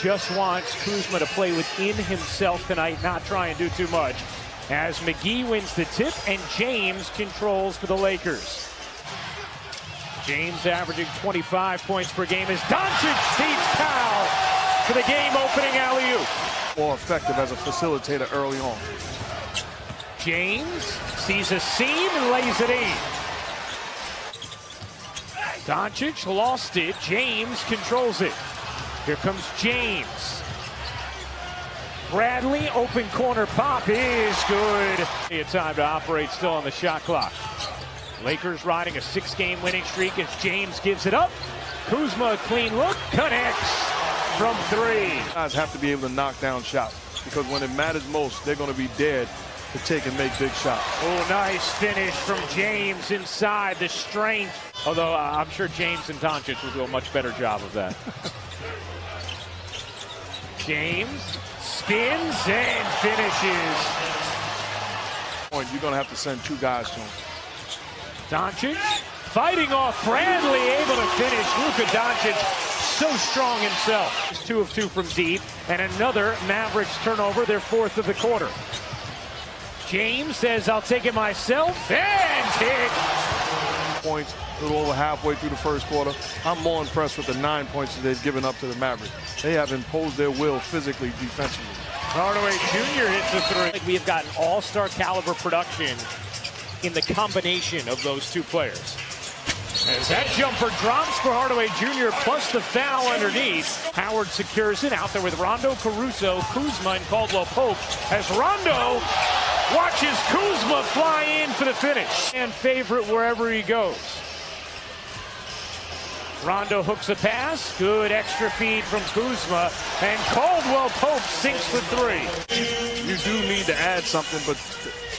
just wants Kuzma to play within himself tonight, not try and do too much. As McGee wins the tip and James controls for the Lakers. James averaging 25 points per game as Doncic seats Powell for the game-opening alley-oop. More effective as a facilitator early on. James sees a seam and lays it in. Doncic lost it. James controls it. Here comes James. Bradley, open corner pop is good. It's time to operate still on the shot clock. Lakers riding a 6-game winning streak as James gives it up. Kuzma, a clean look, connects from 3. Guys have to be able to knock down shots because when it matters most, they're going to be dead to take and make big shots. Oh, nice finish from James inside, the strength. Although I'm sure James and Doncic will do a much better job of that. James spins and finishes. You're going to have to send 2 guys to him. Doncic fighting off Bradley, able to finish. Luka Doncic, so strong himself. He's 2 of 2 from deep, and another Mavericks turnover, their 4th of the quarter. James says, I'll take it myself, and hit. Points, a little over halfway through the first quarter. I'm more impressed with the 9 points that they've given up to the Mavericks. They have imposed their will physically, defensively. Hardaway Jr. hits a 3. We have gotten all-star caliber production in the combination of those 2 players. As that jumper drops for Hardaway Jr. plus the foul underneath. Howard secures it out there with Rondo, Caruso, Kuzma, and Caldwell Pope. As Rondo watches Kuzma fly in for the finish. And favorite wherever he goes. Rondo hooks a pass. Good extra feed from Kuzma. And Caldwell Pope sinks for 3. You do need to add something, but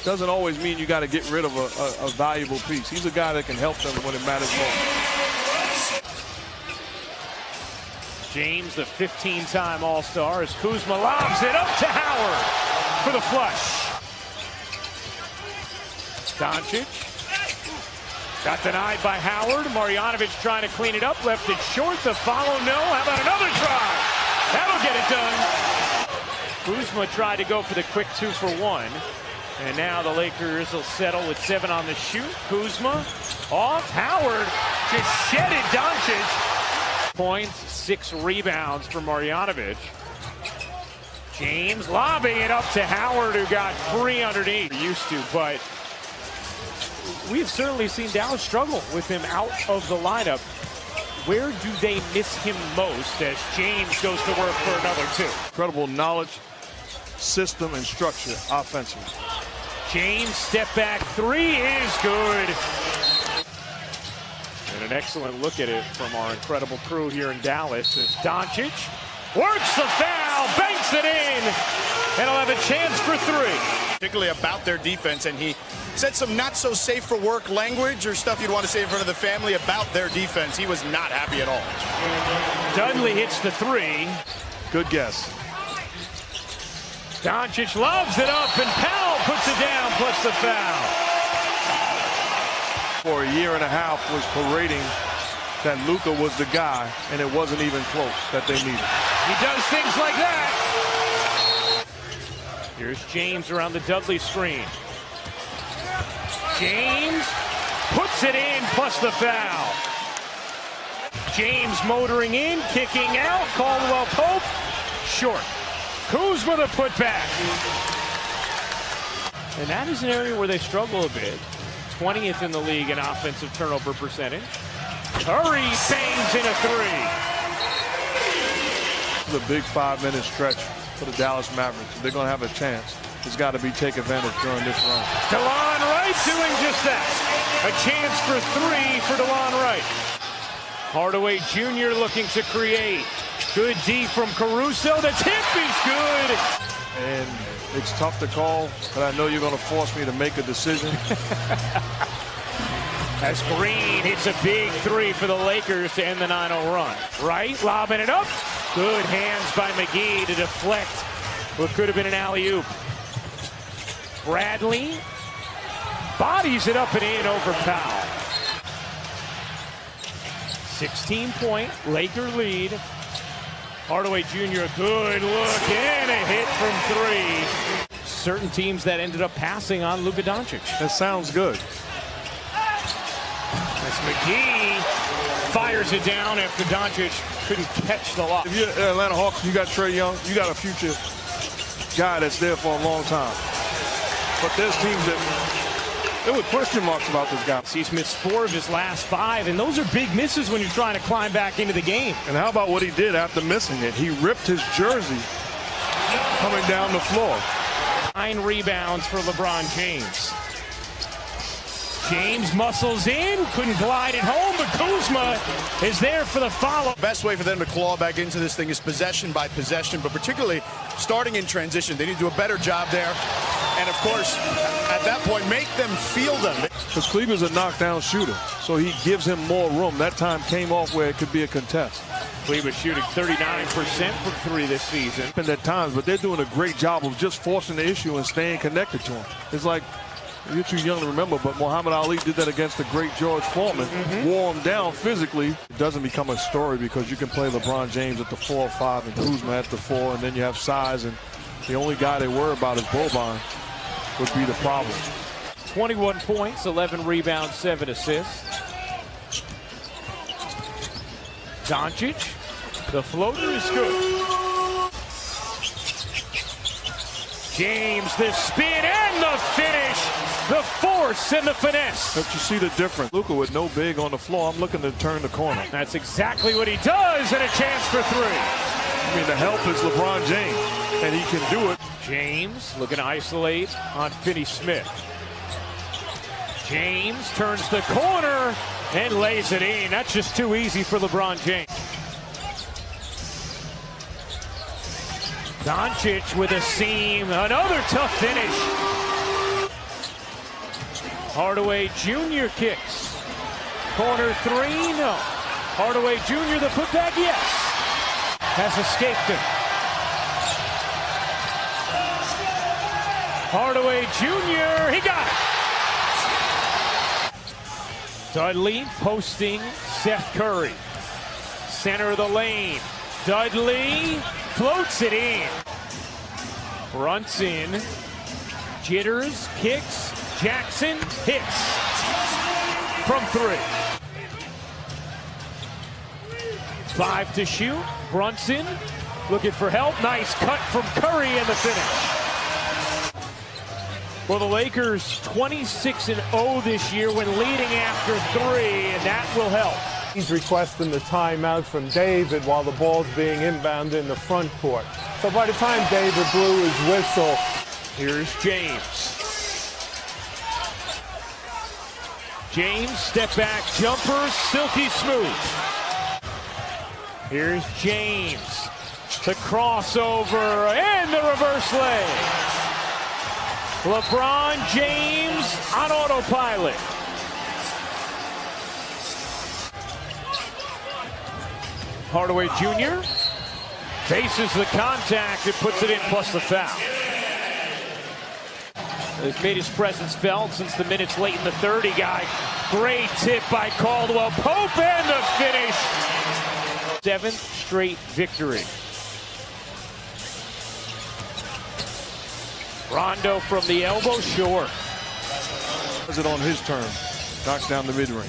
doesn't always mean you got to get rid of a valuable piece. He's a guy that can help them when it matters most. James, the 15-time All-Star, as Kuzma lobs it up to Howard for the flush. Doncic got denied by Howard. Marjanovic trying to clean it up, left it short. The follow, no. How about another try? That'll get it done. Kuzma tried to go for the quick 2 for 1. And now the Lakers will settle with 7 on the shoot. Kuzma off. Howard just shedded Doncic. Points, 6 rebounds for Marjanovic. James lobbing it up to Howard, who got 3 underneath. Used to, but we've certainly seen Dallas struggle with him out of the lineup. Where do they miss him most as James goes to work for another 2? Incredible knowledge, system, and structure offensively. James step back 3 is good. And an excellent look at it from our incredible crew here in Dallas as Doncic works the foul, banks it in, and he'll have a chance for 3. Particularly about their defense, and he said some not so safe for work language or stuff you'd want to say in front of the family about their defense. He was not happy at all. Dudley hits the 3. Good guess. Doncic loves it up, and Powell puts it down, plus the foul. For a year and a half was parading that Luka was the guy, and it wasn't even close that they needed. He does things like that. Here's James around the Dudley screen. James puts it in, plus the foul. James motoring in, kicking out. Caldwell Pope, short. Kuzma the putback. And that is an area where they struggle a bit. 20th in the league in offensive turnover percentage. Curry bangs in a 3. The big 5-minute stretch for the Dallas Mavericks. If they're going to have a chance, it's got to be take advantage during this run. DeLon Wright doing just that. A chance for 3 for DeLon Wright. Hardaway Jr. looking to create. Good D from Caruso. The tip is good. And it's tough to call, but I know you're going to force me to make a decision. As Green hits a big 3 for the Lakers to end the 9-0 run. Wright lobbing it up. Good hands by McGee to deflect what could have been an alley-oop. Bradley bodies it up and in over Powell. 16-point Laker lead. Hardaway Jr., good look, and a hit from three. Certain teams that ended up passing on Luka Doncic. That sounds good. As McGee fires it down after Doncic couldn't catch the lob. If you're Atlanta Hawks, you got Trae Young, you got a future guy that's there for a long time. But there's teams that there were question marks about this guy. He's missed 4 of his last 5, and those are big misses when you're trying to climb back into the game. And how about what he did after missing it? He ripped his jersey coming down the floor. 9 rebounds for LeBron James. James muscles in, couldn't glide it home, but Kuzma is there for the follow. Best way for them to claw back into this thing is possession by possession, but particularly starting in transition. They need to do a better job there. And of course, at that point, make them feel them. Because Cleveland's a knockdown shooter, so he gives him more room. That time came off where it could be a contest. Cleveland shooting 39% from 3 this season. And at times, but they're doing a great job of just forcing the issue and staying connected to him. It's like, you're too young to remember, but Muhammad Ali did that against the great George Foreman. Wore him down physically. It doesn't become a story because you can play LeBron James at the 4 or 5 and Kuzma at the 4, and then you have size, and the only guy they worry about is Boban would be the problem. 21 points, 11 rebounds, 7 assists. Doncic, the floater is good. James, the spin and the finish, the force and the finesse. But you see the difference. Luka with no big on the floor. I'm looking to turn the corner. That's exactly what he does, and a chance for 3. I mean, the help is LeBron James, and he can do it. James looking to isolate on Finney Smith. James turns the corner and lays it in. That's just too easy for LeBron James. Doncic with a seam, another tough finish. Hardaway Jr. kicks. Corner 3, no. Hardaway Jr. the putback, yes. Has escaped him. Hardaway Jr., he got it. Dudley posting Seth Curry. Center of the lane. Dudley floats it in. Brunson jitters, kicks. Jackson hits from 3. 5 to shoot. Brunson looking for help. Nice cut from Curry and the finish. Well, the Lakers 26-0 this year when leading after 3, and that will help. He's requesting the timeout from David while the ball's being inbounded in the front court. So by the time David blew his whistle, here's James. James, step back jumper, silky smooth. Here's James. The crossover and the reverse leg. LeBron James on autopilot. Hardaway Jr. faces the contact and puts it in, plus the foul. He's made his presence felt since the minutes late in the third. He got great tip by Caldwell Pope and the finish. 7th straight victory. Rondo from the elbow, short. Is it on his turn? Knocks down the mid-range.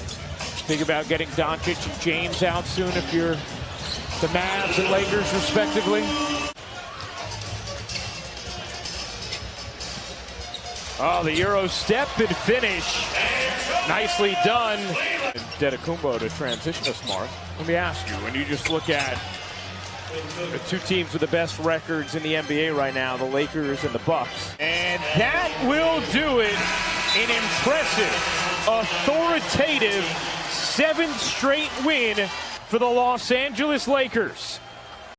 Think about getting Doncic and James out soon if you're the Mavs and Lakers, respectively. Oh, the Euro step and finish. Nicely done. And Dedecumbo to transition us, Mark. Let me ask you, when you just look at the 2 teams with the best records in the NBA right now, the Lakers and the Bucks. And that will do it. An impressive, authoritative 7th straight win for the Los Angeles Lakers.